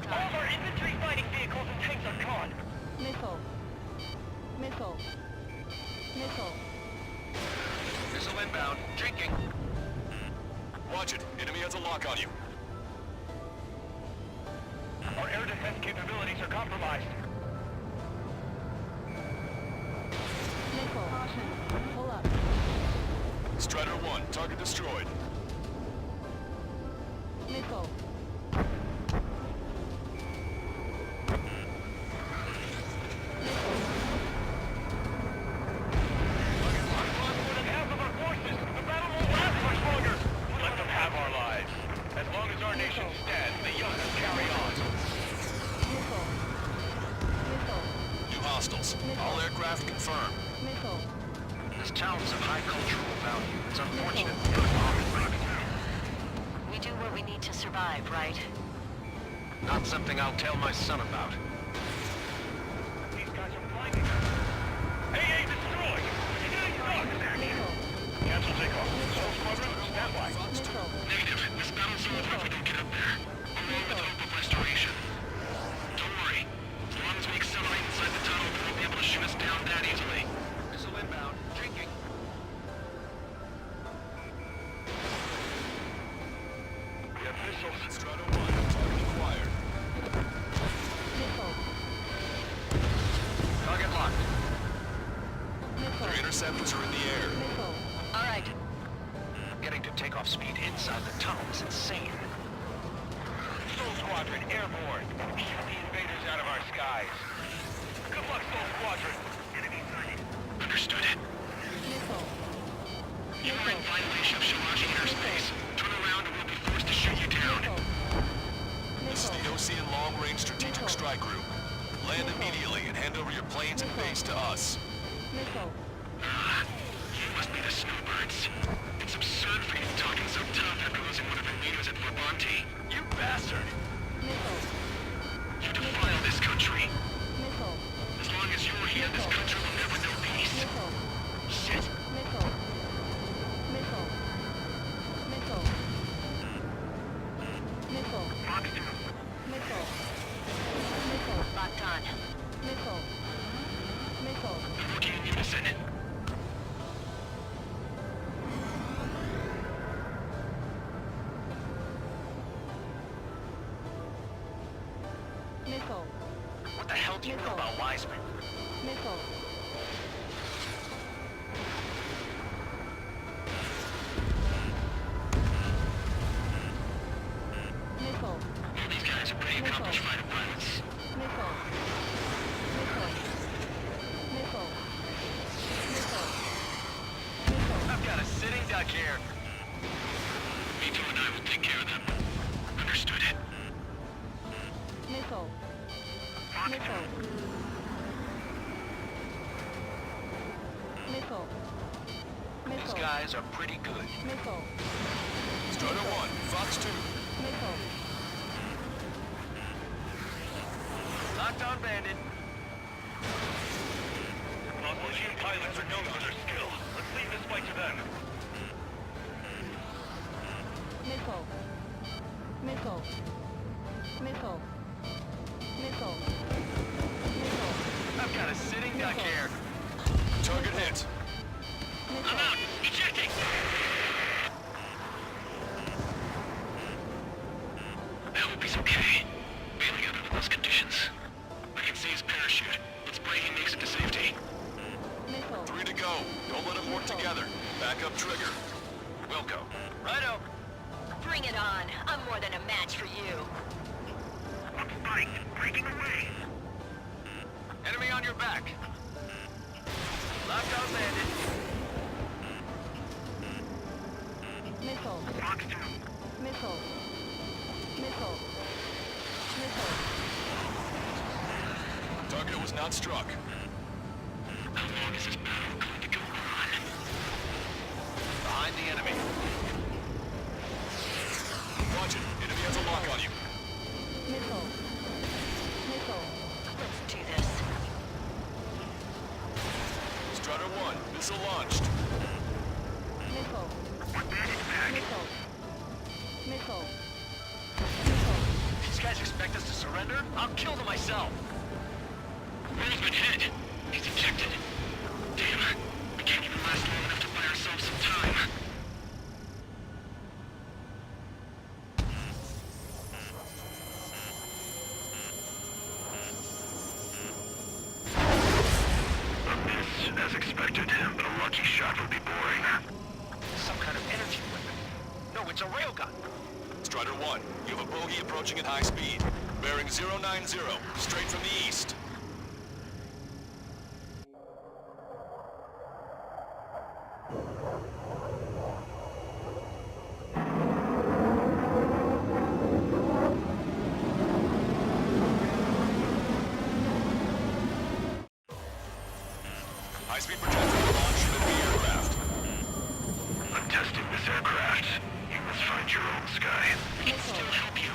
All of our infantry fighting vehicles and tanks are gone. Missile. Missile. Missile. Missile inbound. Drinking. Watch it. Enemy has a lock on you. Our air defense capabilities are compromised. Missile. Caution. Pull up. Strider 1, target destroyed. Missile. All aircraft confirmed. Missile. This town is of high cultural value. It's unfortunate. We do what we need to survive, right? Not something I'll tell my son about. These guys are blinding us. AA destroyed! Missile. Cancel takeoff. Soul Squadron, stand by. Missile. Negative. This battle's over if we don't get up there. Along with hope of restoration. Don't worry. As long as we accelerate inside the tunnel, they won't be able to shoot us down that easily. Missile inbound. Drinking. We have missiles. Strider 1, target acquired. Missile. Target locked. Missile. Their interceptors are in the air. Missile. All right. Getting to takeoff speed inside the tunnel is insane. Soul Squadron, airborne. Keep the invaders out of our skies. Good luck, Soul Squadron. Enemy sighted. Understood. Missile. You are in violation of Shalaji airspace. Turn around and we'll be forced to shoot you down. This is the OCN Long Range Strategic Strike Group. Land immediately and hand over your planes and base to us. Missile. You must be the snowbirds. It's absurd for you talking so tough after losing one of your leaders at Brabante. You bastard! Missile. You defile this country. Missile. As long as you're here, this country will never know peace. Missile. Shit. Missile. Missile. Missile. Missile. Missile. Missile. Locked on. Missile. Missile. Working in unison. Missile. What the hell do you know about Wiseman? Missile. Missile. Well, these guys are pretty accomplished fighter pilots. Missile. Missile. Missile. Missile. Missile. I've got a sitting duck here. Mito and I will take care of them. Understood it. Missile. Missile. Missile. These Missile. guys are pretty good. Missile. Strider 1, Fox 2. Missile. Locked on, Bandit. Mongolian pilots are known for their skill. Let's leave this fight to them. Missile. Missile. Missile. Missile. Missile. I've got a sitting duck here. Target hit. I'm out! Ejecting! I hope he's okay. Bailing out under those conditions. I can see his parachute. Let's pray he makes it to safety. Missile. 3 to go. Don't let them work together. Back up trigger. Wilco. Righto. Bring it on. I'm more than a match for you. Spike, breaking away. Enemy on your back. Locked on, Bandit. Missile. Fox 2. Missile. Missile. Missile. Target was not struck. How long is this battle going to go on? Behind the enemy. Watch it. Enemy has a lock on you. Missile. Missile. Let's do this. Strider 1, missile launched. Missile. Bandit back. Missile. Missile. Missile. These guys guys expect us to surrender? I'll kill them myself. Roll's been hit. He's ejected. Damn, we can't even last long enough to buy ourselves some time. As expected, but a lucky shot would be boring. Some kind of energy weapon. No, it's a railgun. Strider 1, you have a bogey approaching at high speed. Bearing 090, straight from the east. High-speed projectile launch into the aircraft. I'm testing this aircraft. You must find your own sky. We can still help you.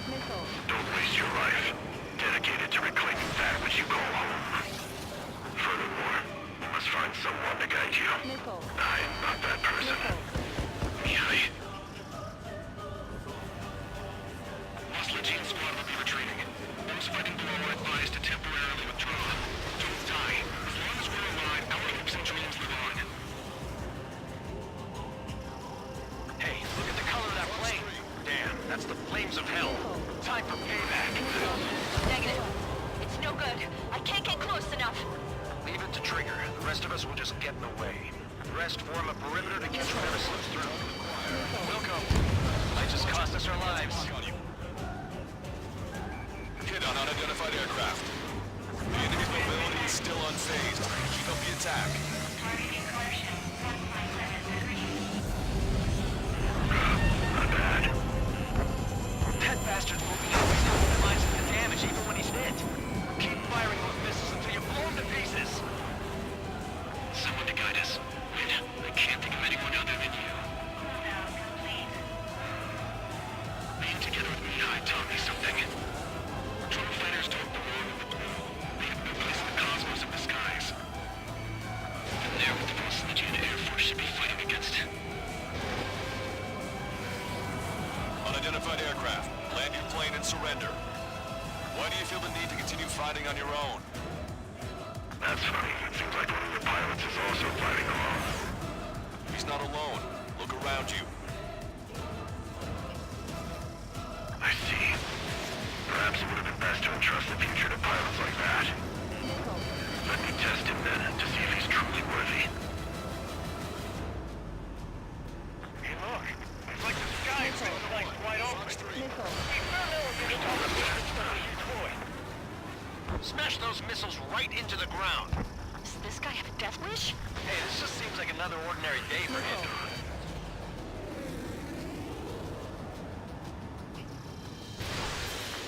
Missile. Don't waste your life. Dedicate it to reclaiming that which you call home. Furthermore, you must find someone to guide you. Missile. I am not that person. Mihai. Lost Legion squad will be retreating. Those fighting below are advised to temporarily withdraw. Don't die. As long as we're alive, our hopes and dreams live on. Hey, look at the color of that plane. Damn, that's the flames of hell. Time for payback. Negative. It's no good. I can't get close enough. Leave it to Trigger. The rest of us will just get in the way. The rest form a perimeter to catch whatever slips through. Welcome. Might just cost us our lives. Hit on unidentified aircraft. The enemy's mobility is still unfazed. Keep up the attack. Targeting collision. Not bad. That bastard's moving up. He's still minimizing the damage even when he's hit. Keep firing those missiles until you blow them to pieces. Someone to guide us. Wait, I can't think of anyone other than you. Being together with Mihai taught me something. Drone fighters don't belong in the blue. They have no place in the cosmos of the skies. And they're what the Lost Legion Air Force should be fighting against. Unidentified aircraft. Land your plane and surrender. Why do you feel the need to continue fighting on your own? That's funny. It seems like one of your pilots is also fighting alone. He's not alone. Look around you. I see. Perhaps it would have been best to entrust the future to pilots like that. Missile. Let me test him then, to see if he's truly worthy. Hey look! It's like the sky is like wide open. Missile. Smash those missiles right into the ground. Does this guy have a death wish? Hey, this just seems like another ordinary day for him.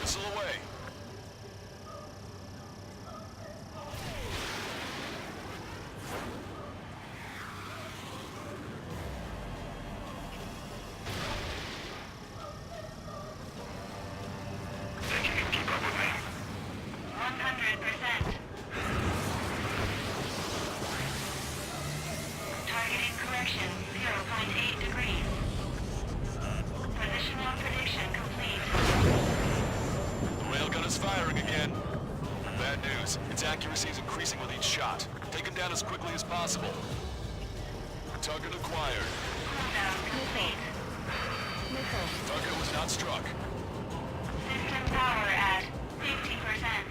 Missile away. Think you can keep up with me? 100%. Targeting correction, 0.8 degrees. Positional prediction complete. The railgun is firing again. Bad news. Its accuracy is increasing with each shot. Take him down as quickly as possible. Target acquired. Cooldown complete. Missile. Target was not struck. System power at 50%.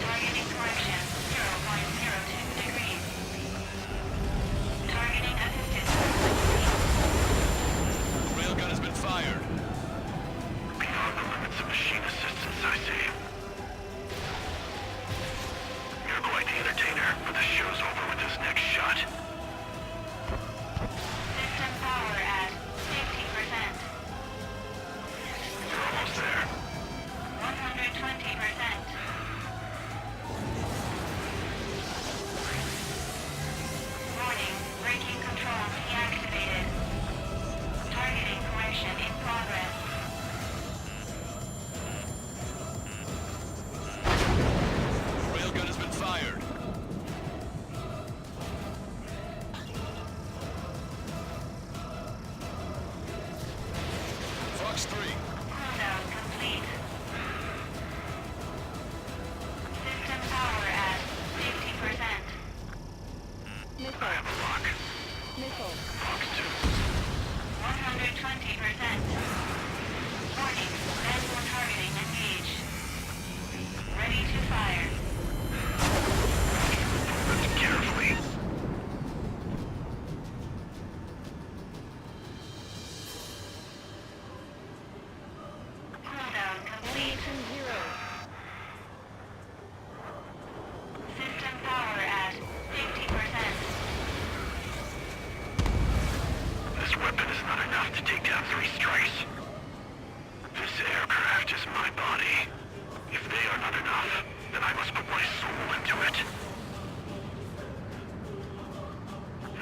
Targeting correction, 0.02. Missile. I have the lock. Missile. Fox 2. 120%. Warning, manual targeting engaged. Ready to fire. That's carefully. Cooldown complete. Ammunition 0. System power at 50%. This weapon is not enough to take down 3 strikes. This aircraft is my body. If they are not enough, then I must put my soul into it.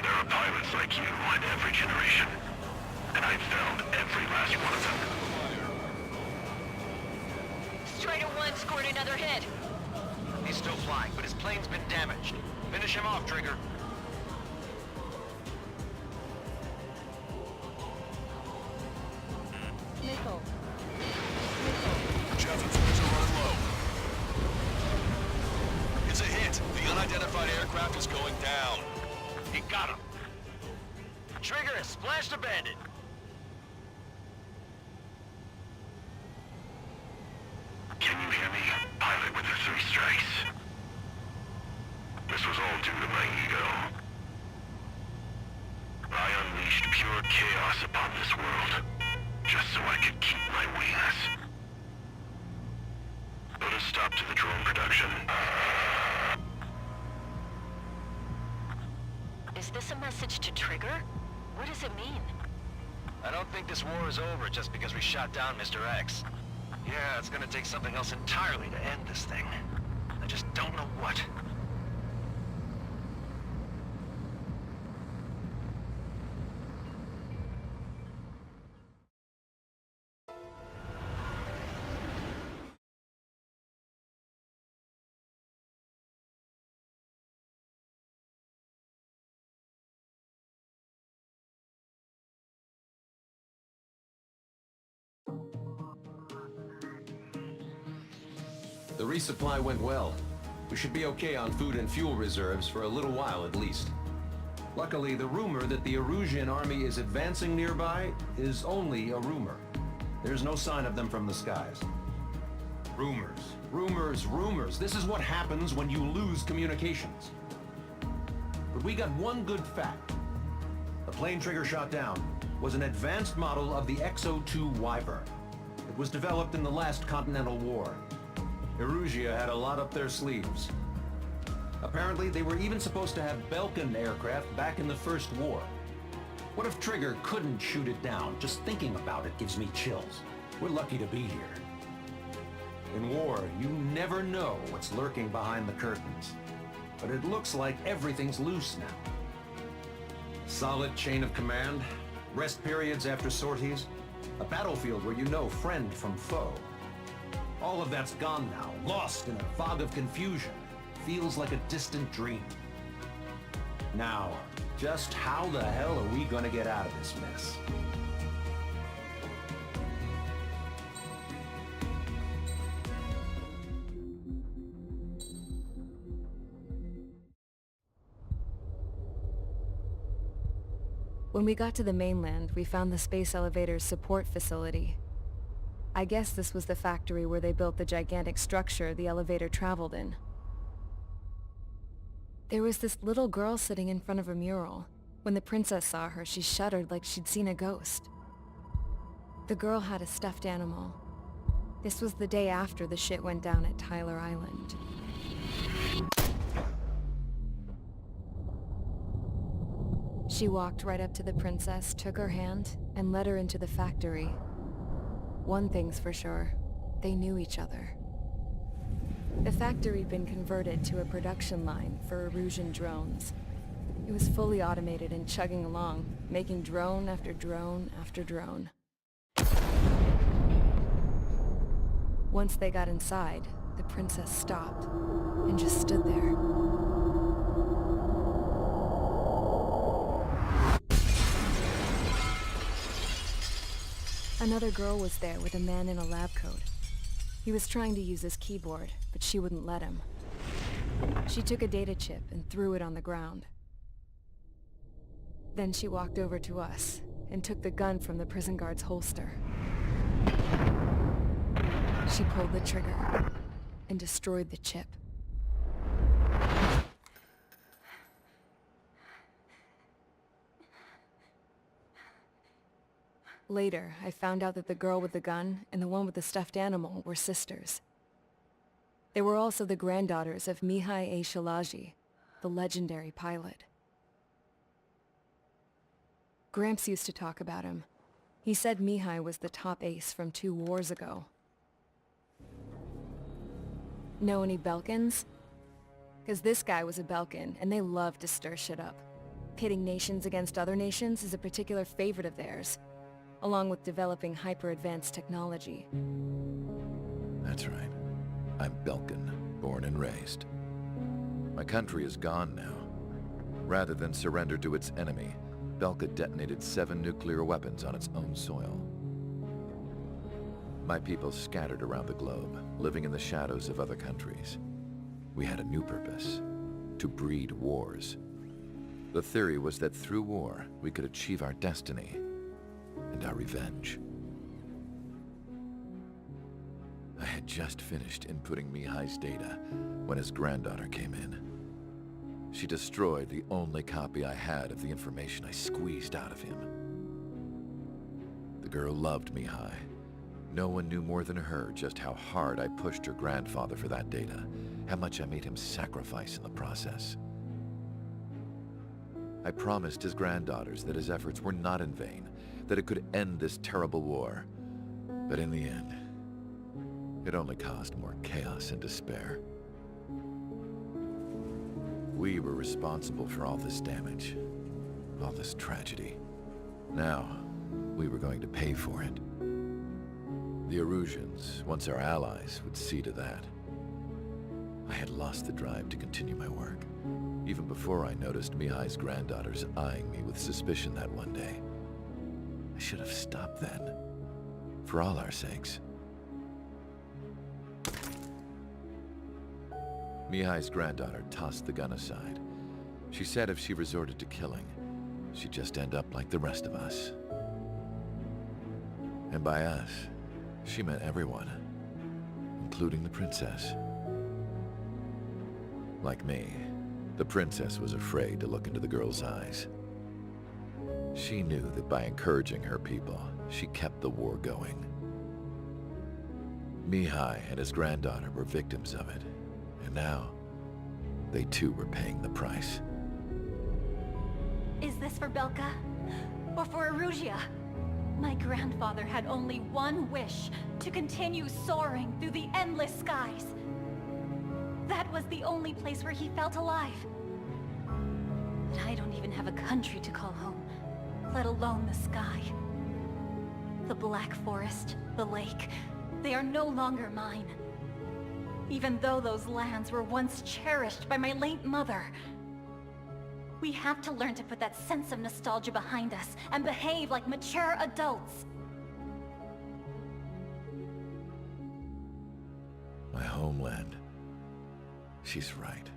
There are pilots like you in every generation, and I've found every last one of them. Strider 1 scored another hit. He's still flying, but his plane's been damaged. Finish him off, Trigger. Missile. Jeff and Flares are running low. It's a hit. The unidentified aircraft is going down. He got him. Trigger has splashed a bandit. Can you hear me, pilot with the 3 strikes? This was all due to my ego. I unleashed pure chaos upon this world, just so I could keep my wings. Put a stop to the drone production. Is this a message to Trigger? What does it mean? I don't think this war is over just because we shot down Mr. X. Yeah, it's gonna take something else entirely to end this thing. I just don't know what. The resupply went well. We should be okay on food and fuel reserves for a little while at least. Luckily, the rumor that the Erusian army is advancing nearby is only a rumor. There's no sign of them from the skies. Rumors, rumors, rumors. This is what happens when you lose communications. But we got one good fact. The plane Trigger shot down was an advanced model of the XO2 Wyvern. It was developed in the last Continental War. Erusia had a lot up their sleeves. Apparently, they were even supposed to have Belkin aircraft back in the First War. What if Trigger couldn't shoot it down? Just thinking about it gives me chills. We're lucky to be here. In war, you never know what's lurking behind the curtains. But it looks like everything's loose now. Solid chain of command, rest periods after sorties, a battlefield where you know friend from foe. All of that's gone now, lost in a fog of confusion. Feels like a distant dream. Now, just how the hell are we gonna get out of this mess? When we got to the mainland, we found the space elevator's support facility. I guess this was the factory where they built the gigantic structure the elevator traveled in. There was this little girl sitting in front of a mural. When the princess saw her, she shuddered like she'd seen a ghost. The girl had a stuffed animal. This was the day after the shit went down at Tyler Island. She walked right up to the princess, took her hand, and led her into the factory. One thing's for sure, they knew each other. The factory'd been converted to a production line for Erusian drones. It was fully automated and chugging along, making drone after drone after drone. Once they got inside, the princess stopped and just stood there. Another girl was there with a man in a lab coat. He was trying to use his keyboard, but she wouldn't let him. She took a data chip and threw it on the ground. Then she walked over to us and took the gun from the prison guard's holster. She pulled the trigger and destroyed the chip. Later, I found out that the girl with the gun and the one with the stuffed animal were sisters. They were also the granddaughters of Mihai A. Shalaji, the legendary pilot. Gramps used to talk about him. He said Mihai was the top ace from 2 wars ago. Know any Belkans? 'Cause this guy was a Belkan, and they love to stir shit up. Pitting nations against other nations is a particular favorite of theirs, along with developing hyper-advanced technology. That's right. I'm Belkan, born and raised. My country is gone now. Rather than surrender to its enemy, Belka detonated 7 nuclear weapons on its own soil. My people scattered around the globe, living in the shadows of other countries. We had a new purpose: to breed wars. The theory was that through war, we could achieve our destiny and our revenge. I had just finished inputting Mihai's data when his granddaughter came in. She destroyed the only copy I had of the information I squeezed out of him. The girl loved Mihai. No one knew more than her just how hard I pushed her grandfather for that data, how much I made him sacrifice in the process. I promised his granddaughters that his efforts were not in vain, that it could end this terrible war. But in the end, it only caused more chaos and despair. We were responsible for all this damage, all this tragedy. Now, we were going to pay for it. The Erusians, once our allies, would see to that. I had lost the drive to continue my work, even before I noticed Mihai's granddaughters eyeing me with suspicion that one day. I should have stopped then, for all our sakes. Mihai's granddaughter tossed the gun aside. She said if she resorted to killing, she'd just end up like the rest of us. And by us, she meant everyone, including the princess. Like me, the princess was afraid to look into the girl's eyes. She knew that by encouraging her people, she kept the war going. Mihai and his granddaughter were victims of it, and now, they too were paying the price. Is this for Belka? Or for Erussia? My grandfather had only one wish: to continue soaring through the endless skies. That was the only place where he felt alive. But I don't even have a country to call home, let alone the sky. The Black Forest, the lake, they are no longer mine. Even though those lands were once cherished by my late mother. We have to learn to put that sense of nostalgia behind us and behave like mature adults. My homeland. She's right.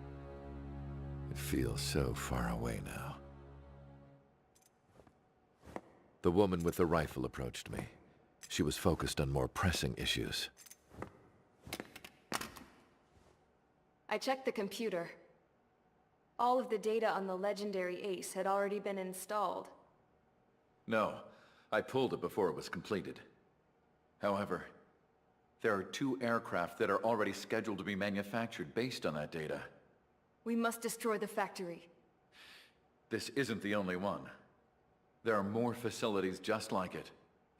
It feels so far away now. The woman with the rifle approached me. She was focused on more pressing issues. I checked the computer. All of the data on the legendary ace had already been installed. No, I pulled it before it was completed. However, there are 2 aircraft that are already scheduled to be manufactured based on that data. We must destroy the factory. This isn't the only one. There are more facilities just like it,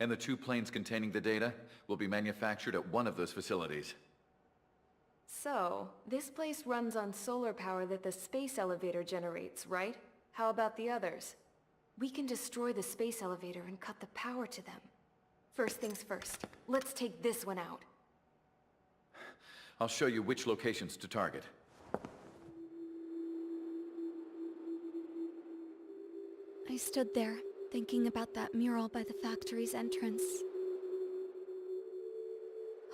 and the 2 planes containing the data will be manufactured at one of those facilities. So, this place runs on solar power that the space elevator generates, right? How about the others? We can destroy the space elevator and cut the power to them. First things first, let's take this one out. I'll show you which locations to target. I stood there, thinking about that mural by the factory's entrance.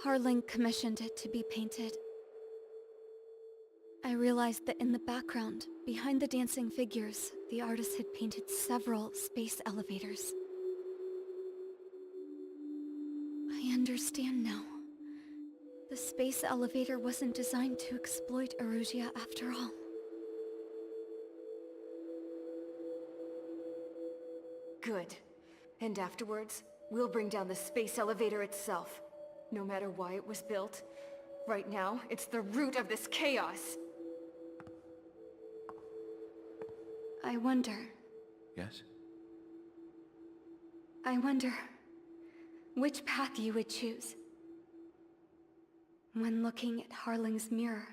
Harling commissioned it to be painted. I realized that in the background, behind the dancing figures, the artist had painted several space elevators. I understand now. The space elevator wasn't designed to exploit Erusia after all. Good. And afterwards, we'll bring down the space elevator itself. No matter why it was built, right now, it's the root of this chaos. I wonder... Yes? I wonder... which path you would choose when looking at Harling's mirror.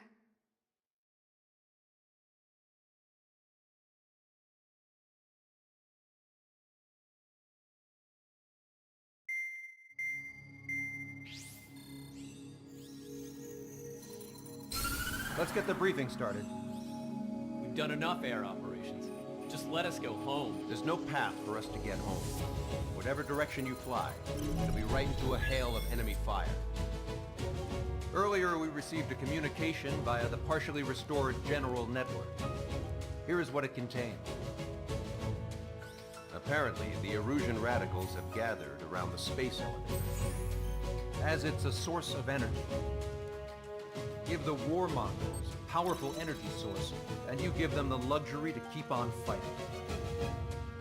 Let's get the briefing started. We've done enough air operations. Just let us go home. There's no path for us to get home. Whatever direction you fly, it'll be right into a hail of enemy fire. Earlier, we received a communication via the partially restored general network. Here is what it contained. Apparently, the Erusian radicals have gathered around the space elevator, as it's a source of energy. Give the warmongers a powerful energy source, and you give them the luxury to keep on fighting.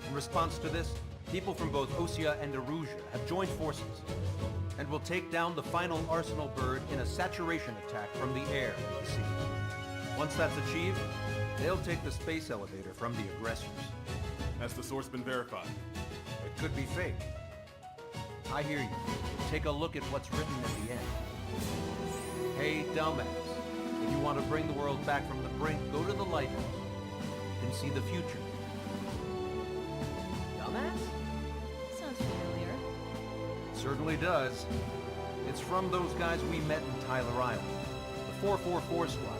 In response to this, people from both Osea and Erusia have joined forces, and will take down the final Arsenal bird in a saturation attack from the air to the sea. Once that's achieved, they'll take the space elevator from the aggressors. Has the source been verified? It could be fake. I hear you. Take a look at what's written at the end. Hey, dumbass. If you want to bring the world back from the brink, go to the lighthouse. You can see the future. Dumbass? Sounds familiar. Certainly does. It's from those guys we met in Tyler Island, the 444 squad.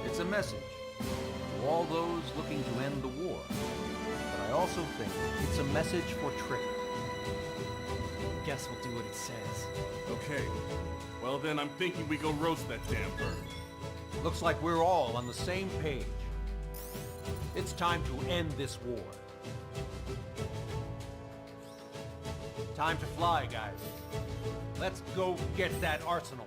It's a message to all those looking to end the war. But I also think it's a message for Tricker. Guess we'll do what it says. Okay. Well then, I'm thinking we go roast that damn bird. Looks like we're all on the same page. It's time to end this war. Time to fly, guys. Let's go get that arsenal.